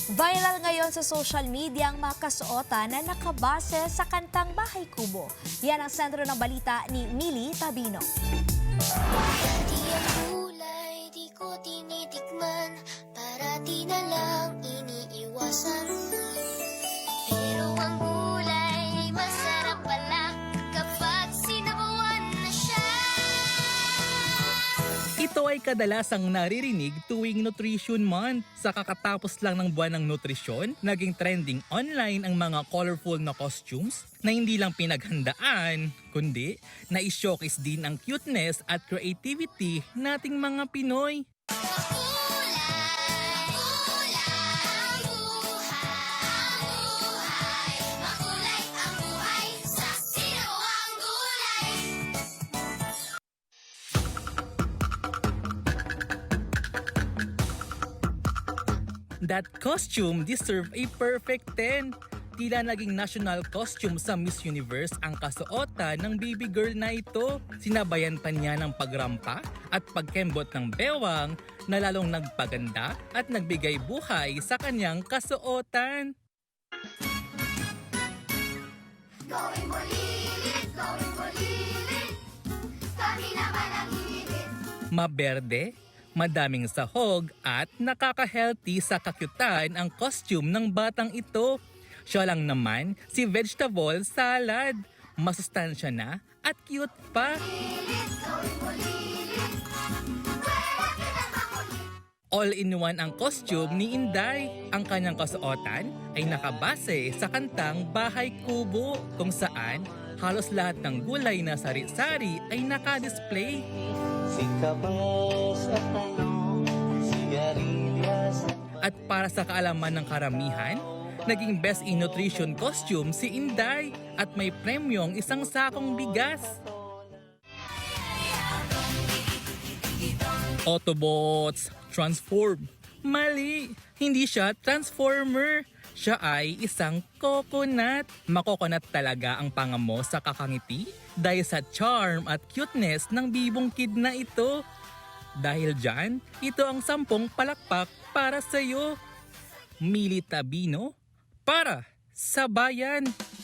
Viral ngayon sa social media ang mga kasuotan na nakabase sa kantang Bahay Kubo. Yan ang sentro ng balita ni Millie Tabino. Di ang kulay, di ko tinitikman, parati na lang iniiwasan. Pero ang gulay, masarap pala kapag sinabawan na siya. Ito ay kadalasang naririnig tuwing Nutrition Month. Sa kakatapos lang ng buwan ng nutrisyon, naging trending online ang mga colorful na costumes na hindi lang pinaghandaan, kundi na-showcase din ang cuteness at creativity nating mga Pinoy. That costume deserve a perfect 10. Tila naging national costume sa Miss Universe ang kasuotan ng baby girl na ito. Sinabayan pa niya ng pagrampa at pagkembot ng bewang na lalong nagpaganda at nagbigay buhay sa kanyang kasuotan. Gawin mo lilit, kami naman ang hilit. Maberde, madaming sahog at nakaka-healthy sa kakyutan ang costume ng batang ito. Siya lang naman si vegetable salad. Masustansya na at cute pa. All-in-one ang costume ni Inday. Ang kanyang kasuotan ay nakabase sa kantang Bahay Kubo kung saan halos lahat ng gulay na sari-sari ay naka-display. At para sa kaalaman ng karamihan, naging best in nutrition costume si Inday at may premyong isang sakong bigas. Autobots, transform. Mali, hindi siya transformer. Siya ay isang coconut. Makokonat talaga ang pangamo sa kakangiti dahil sa charm at cuteness ng bibong kid na ito. Dahil dyan, ito ang 10 palakpak para sa'yo. Millie Tabino para sa bayan.